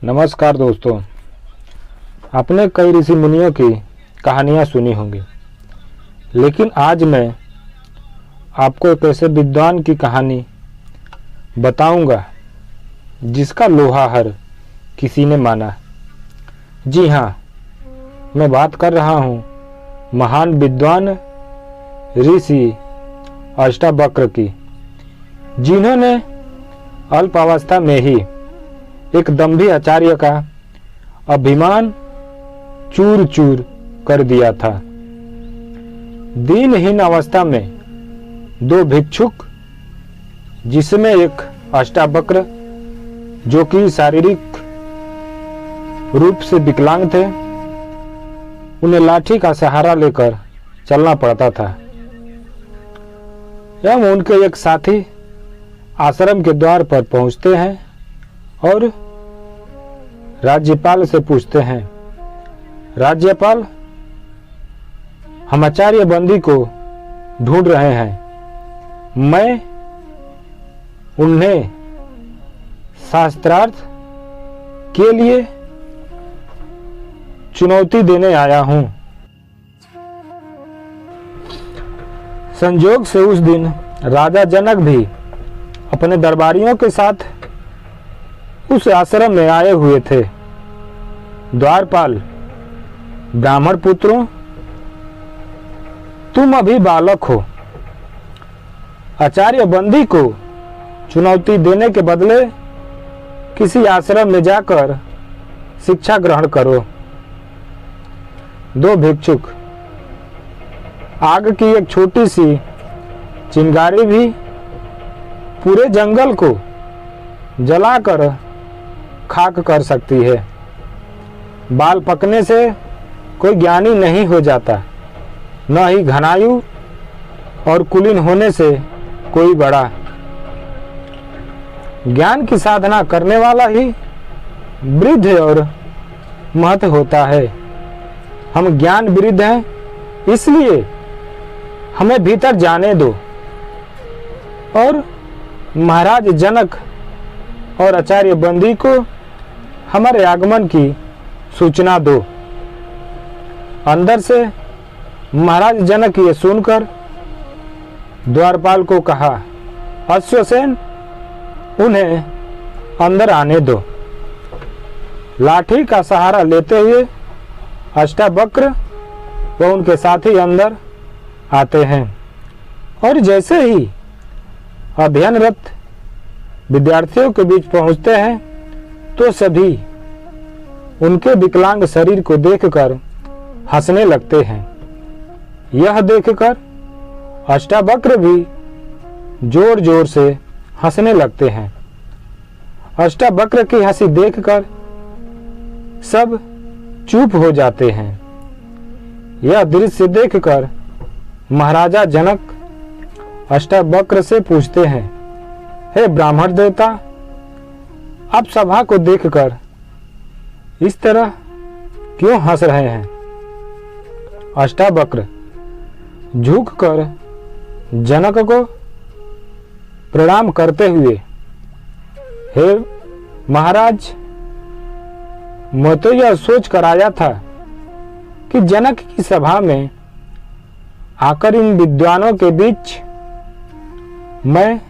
नमस्कार दोस्तों, आपने कई ऋषि मुनियों की कहानियाँ सुनी होंगी, लेकिन आज मैं आपको एक ऐसे विद्वान की कहानी बताऊंगा जिसका लोहा हर किसी ने माना। जी हाँ, मैं बात कर रहा हूँ महान विद्वान ऋषि अष्टावक्र की, जिन्होंने अल्पावस्था में ही एक दंभी आचार्य का अभिमान चूर चूर कर दिया था। दीनहीन अवस्था में दो भिक्षुक, जिसमें एक अष्टावक्र जो कि शारीरिक रूप से विकलांग थे, उन्हें लाठी का सहारा लेकर चलना पड़ता था। एवं उनके एक साथी आश्रम के द्वार पर पहुंचते हैं और राज्यपाल से पूछते हैं, राज्यपाल, हम आचार्य बंदी को ढूंढ रहे हैं। मैं उन्हें शास्त्रार्थ के लिए चुनौती देने आया हूं। संयोग से उस दिन राजा जनक भी अपने दरबारियों के साथ उस आश्रम में आए हुए थे। द्वारपाल, ब्राह्मण पुत्रों, तुम अभी बालक हो, आचार्य बंदी को चुनौती देने के बदले किसी आश्रम में जाकर शिक्षा ग्रहण करो। दो भिक्षुक आग की एक छोटी सी चिंगारी भी पूरे जंगल को जलाकर खाक कर सकती है। बाल पकने से कोई ज्ञानी नहीं हो जाता, न ही घनायु और कुलीन होने से कोई बड़ा। ज्ञान की साधना करने वाला ही वृद्ध और महत होता है। हम ज्ञान वृद्ध हैं, इसलिए हमें भीतर जाने दो और महाराज जनक और आचार्य बंदी को हमारे आगमन की सूचना दो। अंदर से महाराज जनक ये सुनकर द्वारपाल को कहा, अश्वसेन, उन्हें अंदर आने दो। लाठी का सहारा लेते हुए अष्टावक्र व उनके साथी अंदर आते हैं और जैसे ही अध्ययनरत विद्यार्थियों के बीच पहुंचते हैं तो सभी उनके विकलांग शरीर को देखकर हंसने लगते हैं। यह देखकर अष्टावक्र भी जोर जोर से हंसने लगते हैं। अष्टावक्र की हंसी देखकर सब चुप हो जाते हैं। यह दृश्य देखकर महाराजा जनक अष्टावक्र से पूछते हैं, हे ब्राह्मण देवता, आप सभा को देखकर इस तरह क्यों हंस रहे हैं? अष्टावक्र झुककर जनक को प्रणाम करते हुए, हे महाराज, मैं तो यह सोच कर आया था कि जनक की सभा में आकर इन विद्वानों के बीच मैं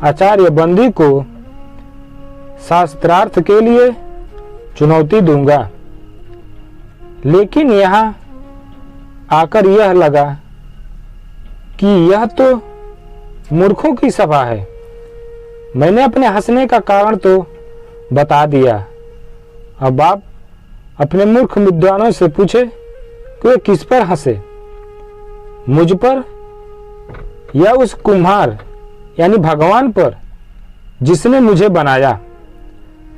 आचार्य बंदी को शास्त्रार्थ के लिए चुनौती दूंगा, लेकिन यहाँ आकर यह लगा कि यह तो मूर्खों की सभा है। मैंने अपने हंसने का कारण तो बता दिया, अब आप अपने मूर्ख विद्वानों से पूछे कि वे किस पर हंसे, मुझ पर या उस कुम्हार यानी भगवान पर जिसने मुझे बनाया।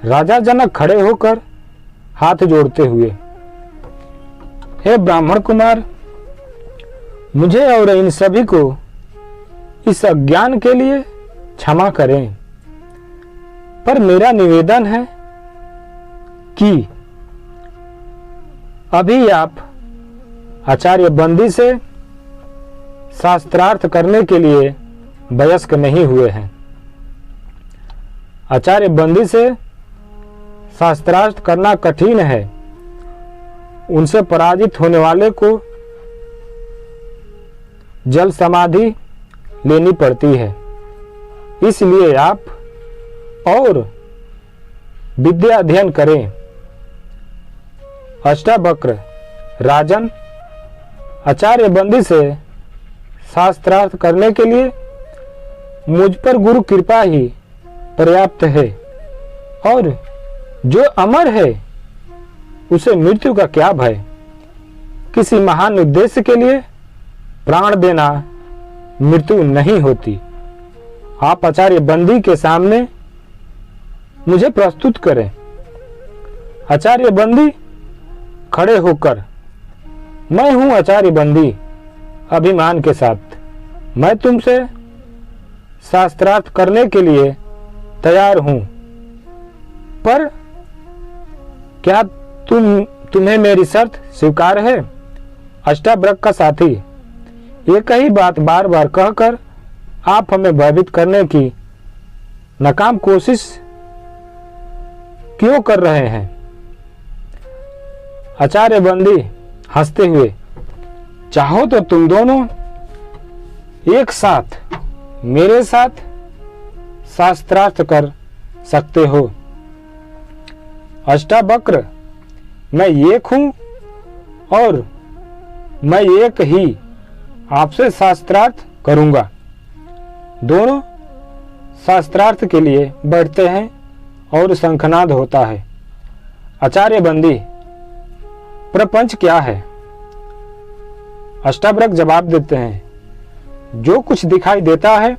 राजा जनक खड़े होकर हाथ जोड़ते हुए, हे ब्राह्मण कुमार, मुझे और इन सभी को इस अज्ञान के लिए क्षमा करें, पर मेरा निवेदन है कि अभी आप आचार्य बंदी से शास्त्रार्थ करने के लिए वयस्क नहीं हुए हैं। आचार्य बंदी से शास्त्रार्थ करना कठिन है, उनसे पराजित होने वाले को जल समाधि लेनी पड़ती है। इसलिए आप और विद्या अध्ययन करें। अष्टावक्र राजन, आचार्य बंदी से शास्त्रार्थ करने के लिए मुझ पर गुरु कृपा ही पर्याप्त है, और जो अमर है उसे मृत्यु का क्या भय। किसी महान उद्देश्य के लिए प्राण देना मृत्यु नहीं होती। आप आचार्य बंदी के सामने मुझे प्रस्तुत करें। आचार्य बंदी खड़े होकर, मैं हूं आचार्य बंदी, अभिमान के साथ मैं तुमसे शास्त्रार्थ करने के लिए तैयार हूं, पर क्या तुम्हें मेरी शर्त स्वीकार है? अष्टावक्र का साथी, एक ही बात बार बार कहकर आप हमें भयभीत करने की नाकाम कोशिश क्यों कर रहे हैं? आचार्य बंदी हंसते हुए, चाहो तो तुम दोनों एक साथ मेरे साथ शास्त्रार्थ कर सकते हो। अष्टावक्र, मैं एक हूं और मैं एक ही आपसे शास्त्रार्थ करूंगा। दोनों शास्त्रार्थ के लिए बैठते हैं और शंखनाद होता है। आचार्य बंदी, प्रपंच क्या है? अष्टावक्र जवाब देते हैं, जो कुछ दिखाई देता है,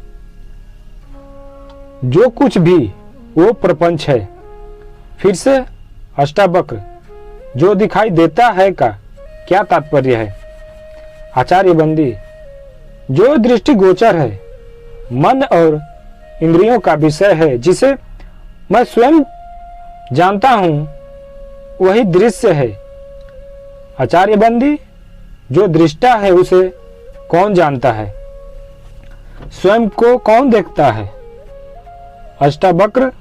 जो कुछ भी, वो प्रपंच है। फिर से अष्टावक्र, जो दिखाई देता है का क्या तात्पर्य है? आचार्य बंदी, जो दृष्टि गोचर है, मन और इंद्रियों का विषय है, जिसे मैं स्वयं जानता हूं, वही दृश्य है। आचार्य बंदी, जो दृष्टा है उसे कौन जानता है? स्वयं को कौन देखता है? अष्टावक्र,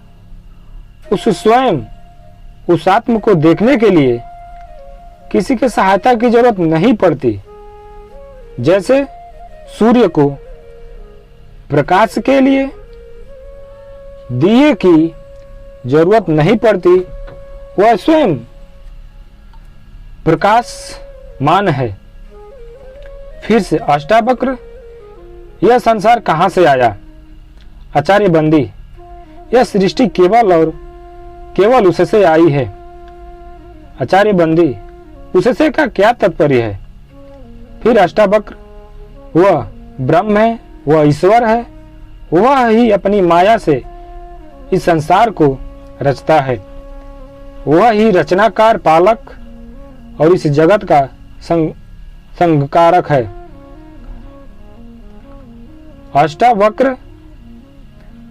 उस स्वयं, उस आत्म को देखने के लिए किसी की सहायता की जरूरत नहीं पड़ती। जैसे सूर्य को प्रकाश के लिए दिए की जरूरत नहीं पड़ती, वह स्वयं प्रकाशमान है। फिर से अष्टावक्र, यह संसार कहां से आया? आचार्य बंदी, यह सृष्टि केवल और केवल उससे आई है। आचार्य बंदी, उससे का क्या तात्पर्य है? फिर अष्टावक्र, वह ब्रह्म है, वह ईश्वर है, वह ही अपनी माया से इस संसार को रचता है, वह ही रचनाकार, पालक और इस जगत का संघकारक है। अष्टावक्र,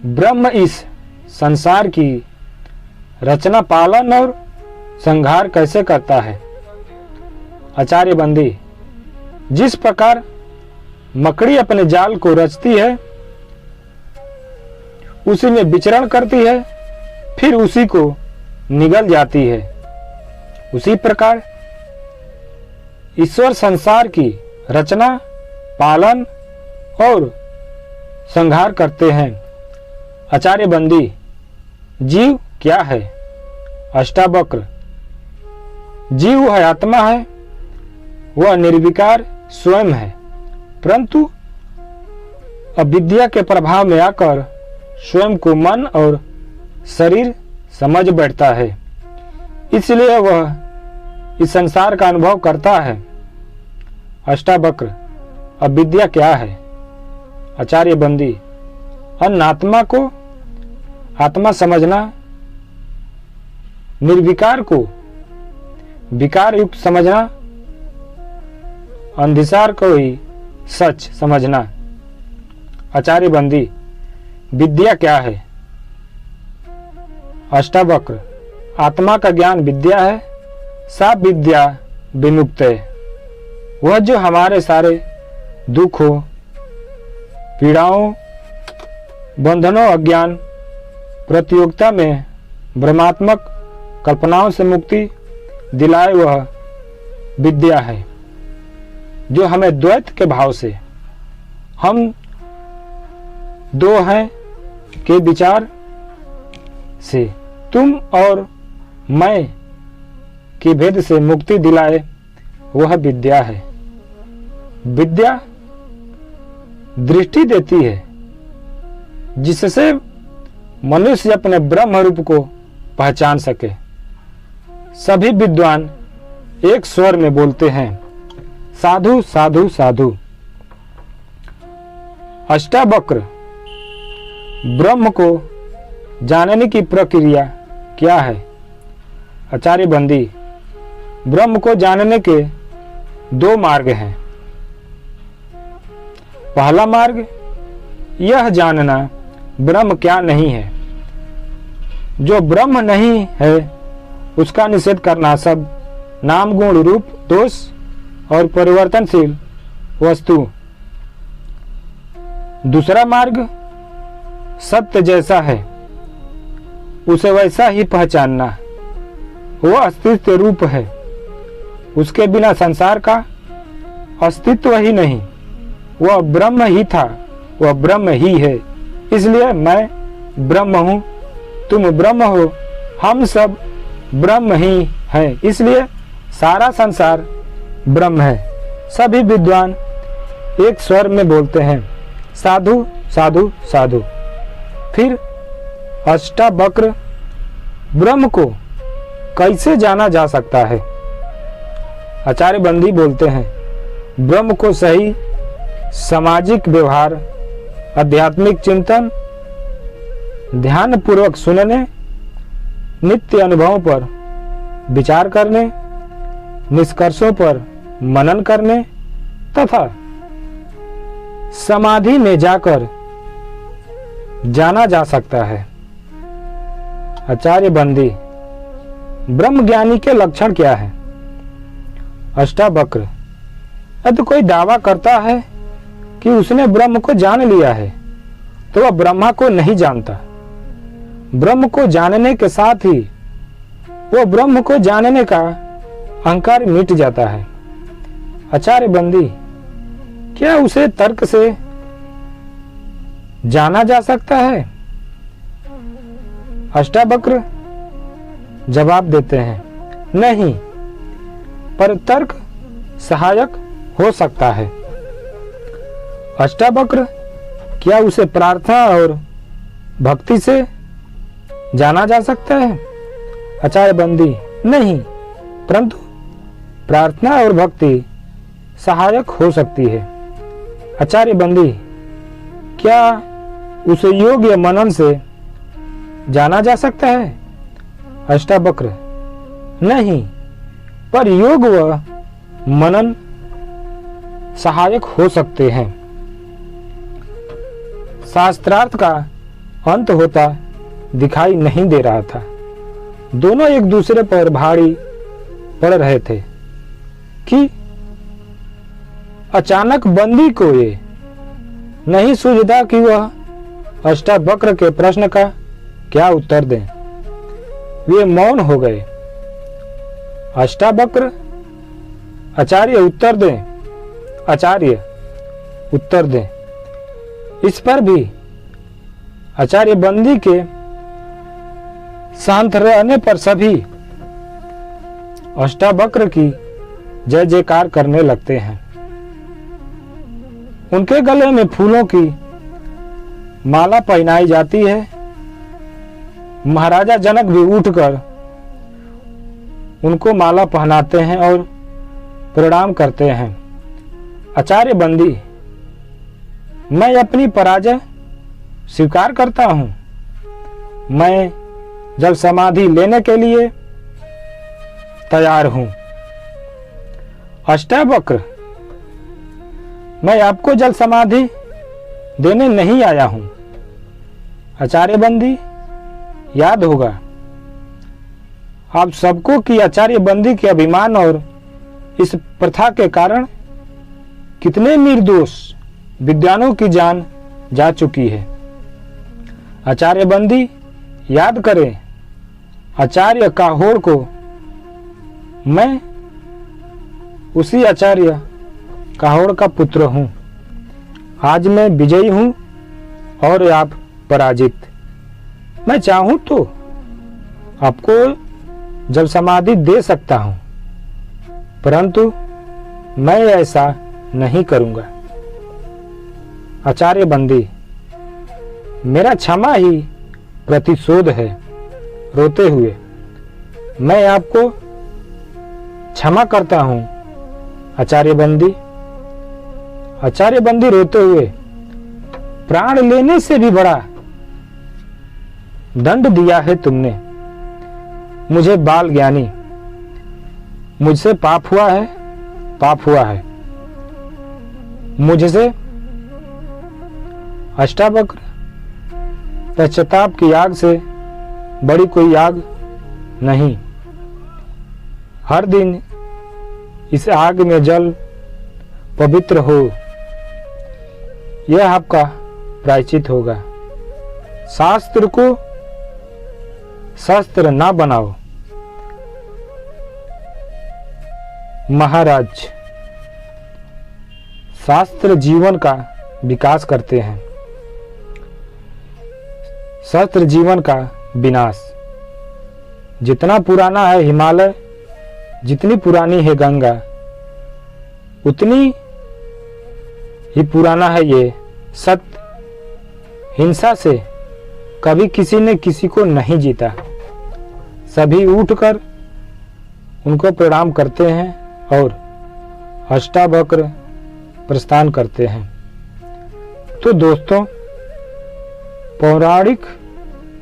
ब्रह्म इस संसार की रचना, पालन और संहार कैसे करता है? आचार्य बंदी, जिस प्रकार मकड़ी अपने जाल को रचती है, उसी में विचरण करती है, फिर उसी को निगल जाती है, उसी प्रकार ईश्वर संसार की रचना, पालन और संहार करते हैं। आचार्य बंदी, जीव क्या है? अष्टावक्र, जीव वह आत्मा है, वह निर्विकार स्वयं है, परंतु अविद्या के प्रभाव में आकर स्वयं को मन और शरीर समझ बैठता है, इसलिए वह इस संसार का अनुभव करता है। अष्टावक्र, अविद्या क्या है? आचार्य बंदी, अनात्मा को आत्मा समझना, निर्विकार को विकार युक्त समझना, अंधिसार को ही सच समझना। आचार्य बंदी, विद्या क्या है? अष्टावक्र, आत्मा का ज्ञान विद्या है, सा विद्या विमुक्त है, वह जो हमारे सारे दुखों, पीड़ाओं, बंधनों, अज्ञान, प्रतियोगिता में भ्रमात्मक कल्पनाओं से मुक्ति दिलाए वह विद्या है जो हमें द्वैत के भाव से, हम दो हैं के विचार से, तुम और मैं के भेद से मुक्ति दिलाए वह विद्या है। विद्या दृष्टि देती है जिससे मनुष्य अपने ब्रह्म रूप को पहचान सके। सभी विद्वान एक स्वर में बोलते हैं, साधु साधु साधु। अष्टावक्र ब्रह्म को जानने की प्रक्रिया क्या है? आचार्य बंदी, ब्रह्म को जानने के दो मार्ग हैं। पहला मार्ग यह जानना ब्रह्म क्या नहीं है। जो ब्रह्म नहीं है उसका निषेध करना सब नाम गुण रूप दोष और परिवर्तनशील वस्तु। दूसरा मार्ग सत्य जैसा है उसे वैसा ही पहचानना। वह अस्तित्व रूप है, उसके बिना संसार का अस्तित्व ही नहीं। वह ब्रह्म ही था, वह ब्रह्म ही है। इसलिए मैं ब्रह्म हूँ, तुम ब्रह्म हो, हम सब ब्रह्म ही हैं। इसलिए सारा संसार ब्रह्म है। सभी विद्वान एक स्वर में बोलते हैं, साधु साधु साधु। फिर अष्टावक्र ब्रह्म को कैसे जाना जा सकता है? आचार्य बंदी बोलते हैं, ब्रह्म को सही सामाजिक व्यवहार, आध्यात्मिक चिंतन, ध्यान पूर्वक सुनने, नित्य अनुभवों पर विचार करने, निष्कर्षों पर मनन करने तथा समाधि में जाकर जाना जा सकता है। आचार्य बंदी, ब्रह्म ज्ञानी के लक्षण क्या है? अष्टावक्र, यदि कोई दावा करता है कि उसने ब्रह्म को जान लिया है तो वह ब्रह्मा को नहीं जानता। ब्रह्म को जानने के साथ ही वो ब्रह्म को जानने का अहंकार मिट जाता है। आचार्य बंदी, क्या उसे तर्क से जाना जा सकता है? अष्टावक्र जवाब देते हैं, नहीं, पर तर्क सहायक हो सकता है। अष्टावक्र, क्या उसे प्रार्थना और भक्ति से जाना जा सकता है? आचार्य बंदी, नहीं, परंतु प्रार्थना और भक्ति सहायक हो सकती है। आचार्य बंदी, क्या उसे योग या मनन से जाना जा सकता है? अष्टावक्र, नहीं, पर योग व मनन सहायक हो सकते हैं। शास्त्रार्थ का अंत होता दिखाई नहीं दे रहा था। दोनों एक दूसरे पर भारी पड़ रहे थे कि अचानक बंदी को ये नहीं सूझता कि वह अष्टावक्र के प्रश्न का क्या उत्तर दें। वे मौन हो गए। अष्टावक्र, आचार्य उत्तर दें, आचार्य उत्तर दें। इस पर भी आचार्य बंदी के शांत रहने पर सभी अष्टावक्र की जय जयकार करने लगते हैं। उनके गले में फूलों की माला पहनाई जाती है। महाराजा जनक भी उठकर उनको माला पहनाते हैं और प्रणाम करते हैं। आचार्य बंदी, मैं अपनी पराजय स्वीकार करता हूं। मैं जल समाधि लेने के लिए तैयार हूं। अष्टावक्र, मैं आपको जल समाधि देने नहीं आया हूं। आचार्य बंदी, याद होगा आप सबको कि आचार्य बंदी के अभिमान और इस प्रथा के कारण कितने निर्दोष विद्वानों की जान जा चुकी है। आचार्य बंदी, याद करें, आचार्य काहोड़ को मैं उसी आचार्य काहोड़ का पुत्र हूँ। आज मैं विजयी हूँ और आप पराजित। मैं चाहूँ तो आपको जल समाधि दे सकता हूँ, परंतु मैं ऐसा नहीं करूँगा। आचार्य बंदी, मेरा क्षमा ही प्रतिशोध है। रोते हुए, मैं आपको क्षमा करता हूँ आचार्य बंदी। आचार्य बंदी रोते हुए, प्राण लेने से भी बड़ा दंड दिया है तुमने मुझे बाल ज्ञानी। मुझसे पाप हुआ है, पाप हुआ है। मुझसे अष्टावक्र पश्चाताप की आग से बड़ी कोई आग नहीं। हर दिन इस आग में जल पवित्र हो, यह आपका प्रायश्चित होगा। शास्त्र को शस्त्र ना बनाओ। महाराज, शास्त्र जीवन का विकास करते हैं, शस्त्र जीवन का विनाश। जितना पुराना है हिमालय, जितनी पुरानी है गंगा, उतनी ही पुराना है ये सत्य। हिंसा से कभी किसी ने किसी को नहीं जीता। सभी उठकर उनको प्रणाम करते हैं और अष्टावक्र प्रस्थान करते हैं। तो दोस्तों, पौराणिक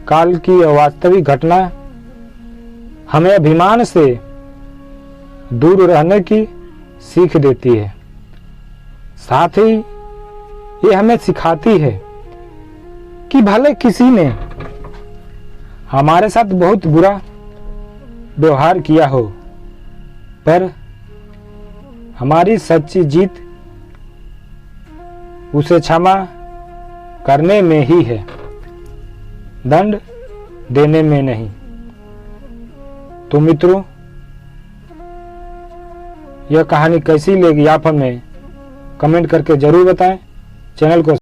काल की वास्तविक घटना हमें अभिमान से दूर रहने की सीख देती है। साथ ही ये हमें सिखाती है कि भले किसी ने हमारे साथ बहुत बुरा व्यवहार किया हो, पर हमारी सच्ची जीत उसे क्षमा करने में ही है, दंड देने में नहीं। तो मित्रों, यह कहानी कैसी लगी आप हमें कमेंट करके जरूर बताएं। चैनल को